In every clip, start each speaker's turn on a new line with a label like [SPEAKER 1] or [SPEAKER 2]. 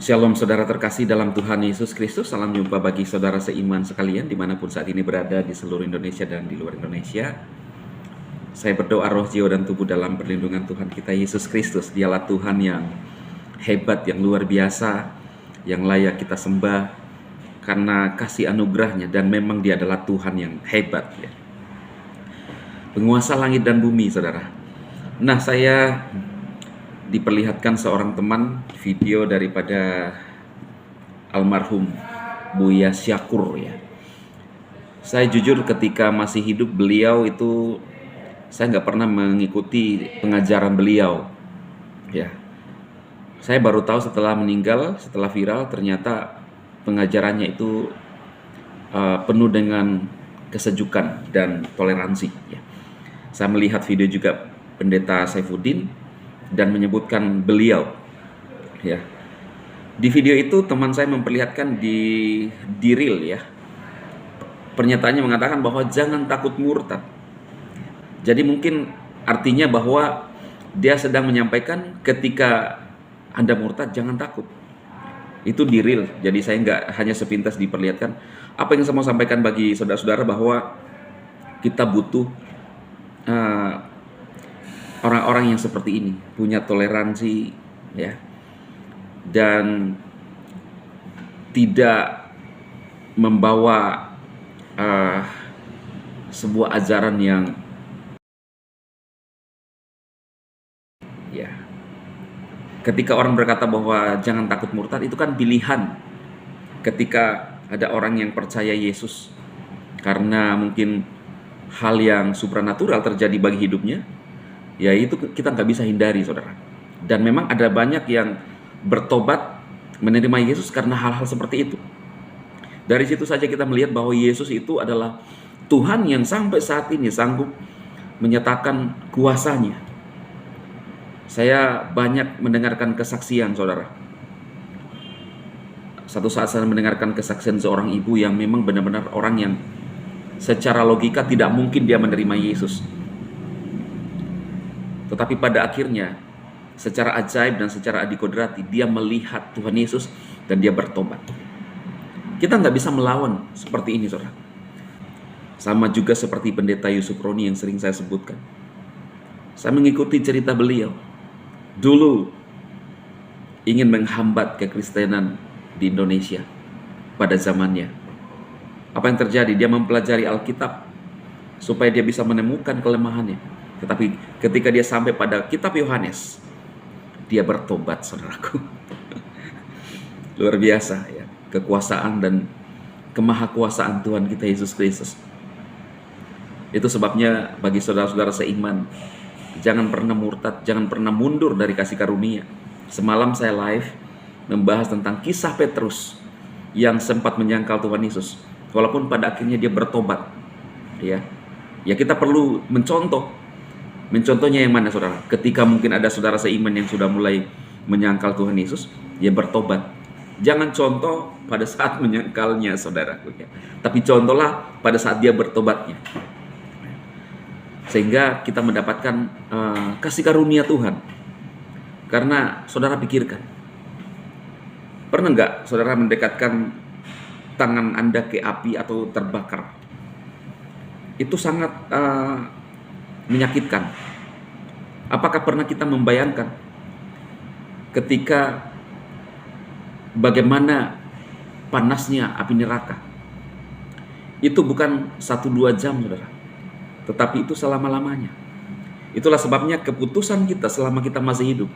[SPEAKER 1] Shalom saudara terkasih dalam Tuhan Yesus Kristus. Salam jumpa bagi saudara seiman sekalian dimanapun saat ini berada di seluruh Indonesia dan di luar Indonesia. Saya berdoa roh, jiwa, dan tubuh dalam perlindungan Tuhan kita Yesus Kristus. Dialah Tuhan yang hebat, yang luar biasa, yang layak kita sembah karena kasih anugerahnya, dan memang Dia adalah Tuhan yang hebat, ya. Penguasa langit dan bumi, saudara. Nah, saya diperlihatkan seorang teman video daripada almarhum Buya Syakur, ya. Saya jujur ketika masih hidup beliau itu saya nggak pernah mengikuti pengajaran beliau, ya. Saya baru tahu setelah meninggal, setelah viral, ternyata pengajarannya itu penuh dengan kesejukan dan toleransi, ya. Saya melihat video juga Pendeta Saifuddin dan menyebutkan beliau, ya. Di video itu teman saya memperlihatkan di reel, ya. Pernyataannya mengatakan bahwa jangan takut murtad. Jadi mungkin artinya bahwa dia sedang menyampaikan ketika Anda murtad jangan takut. Itu di reel. Jadi saya nggak hanya sepintas diperlihatkan. Apa yang saya mau sampaikan bagi saudara-saudara bahwa kita butuh orang-orang yang seperti ini, punya toleransi, ya, dan tidak membawa sebuah ajaran yang, ya, ketika orang berkata bahwa jangan takut murtad, itu kan pilihan. Ketika ada orang yang percaya Yesus karena mungkin hal yang supranatural terjadi bagi hidupnya, ya itu kita nggak bisa hindari, saudara. Dan memang ada banyak yang bertobat menerima Yesus karena hal-hal seperti itu. Dari situ saja kita melihat bahwa Yesus itu adalah Tuhan yang sampai saat ini sanggup menyatakan kuasanya. Saya banyak mendengarkan kesaksian, saudara. Satu saat saya mendengarkan kesaksian seorang ibu yang memang benar-benar orang yang secara logika tidak mungkin dia menerima Yesus. Tetapi pada akhirnya, secara ajaib dan secara adikodrati, dia melihat Tuhan Yesus dan dia bertobat. Kita nggak bisa melawan seperti ini, saudara. Sama juga seperti Pendeta Yusuf Roni yang sering saya sebutkan. Saya mengikuti cerita beliau. Dulu ingin menghambat kekristenan di Indonesia pada zamannya. Apa yang terjadi? Dia mempelajari Alkitab supaya dia bisa menemukan kelemahannya. Tetapi ketika dia sampai pada kitab Yohanes, dia bertobat, saudaraku. Luar biasa, ya, kekuasaan dan kemahakuasaan Tuhan kita Yesus Kristus. Itu sebabnya bagi saudara-saudara seiman, jangan pernah murtad, jangan pernah mundur dari kasih karunia. Semalam saya live membahas tentang kisah Petrus yang sempat menyangkal Tuhan Yesus, walaupun pada akhirnya dia bertobat, ya. Ya, kita perlu mencontohnya yang mana, saudara? Ketika mungkin ada saudara seiman yang sudah mulai menyangkal Tuhan Yesus, ya bertobat. Jangan contoh pada saat menyangkalnya, saudaraku, ya. Tapi contohlah pada saat dia bertobatnya. Sehingga kita mendapatkan kasih karunia Tuhan. Karena saudara pikirkan, pernah nggak saudara mendekatkan tangan Anda ke api atau terbakar? Itu sangat menyakitkan. Apakah pernah kita membayangkan ketika bagaimana panasnya api neraka? Itu bukan 1-2 jam, saudara, tetapi itu selama-lamanya. Itulah sebabnya keputusan kita selama kita masih hidup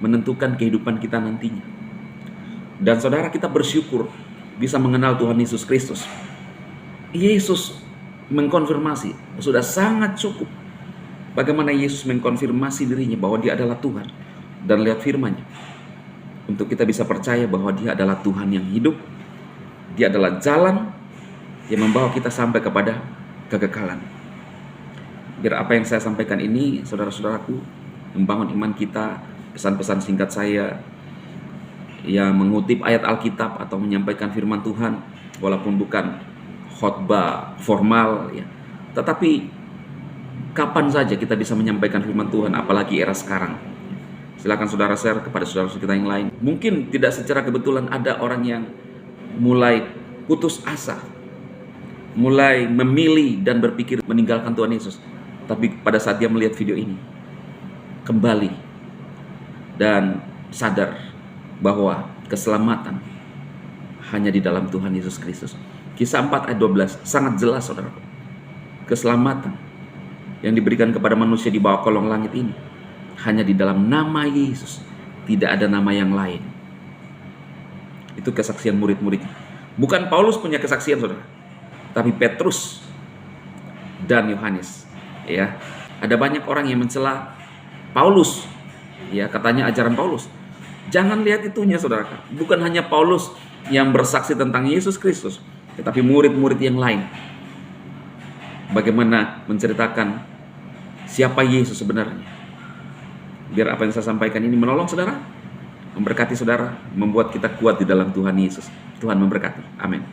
[SPEAKER 1] menentukan kehidupan kita nantinya. Dan saudara, kita bersyukur bisa mengenal Tuhan Yesus Kristus. Yesus mengkonfirmasi, sudah sangat cukup bagaimana Yesus mengkonfirmasi dirinya bahwa dia adalah Tuhan. Dan lihat firman-Nya, untuk kita bisa percaya bahwa dia adalah Tuhan yang hidup, dia adalah jalan yang membawa kita sampai kepada kekekalan. Biar apa yang saya sampaikan ini, saudara-saudaraku, membangun iman kita. Pesan-pesan singkat saya yang mengutip ayat Alkitab atau menyampaikan firman Tuhan, walaupun bukan khotbah formal, ya, tetapi kapan saja kita bisa menyampaikan firman Tuhan, apalagi era sekarang. Silakan saudara share kepada saudara-saudara kita yang lain. Mungkin tidak secara kebetulan ada orang yang mulai putus asa, mulai memilih dan berpikir meninggalkan Tuhan Yesus. Tapi pada saat dia melihat video ini, kembali dan sadar bahwa keselamatan hanya di dalam Tuhan Yesus Kristus. Kisah 4 ayat 12 sangat jelas, saudara. Keselamatan yang diberikan kepada manusia di bawah kolong langit ini hanya di dalam nama Yesus, tidak ada nama yang lain. Itu kesaksian murid-murid. Bukan Paulus punya kesaksian, saudara, tapi Petrus dan Yohanes. Ya, ada banyak orang yang mencela Paulus. Ya, katanya ajaran Paulus. Jangan lihat itunya, saudara. Bukan hanya Paulus yang bersaksi tentang Yesus Kristus, tetapi murid-murid yang lain. Bagaimana menceritakan siapa Yesus sebenarnya. Biar apa yang saya sampaikan ini menolong saudara, memberkati saudara, membuat kita kuat di dalam Tuhan Yesus. Tuhan memberkati. Amin.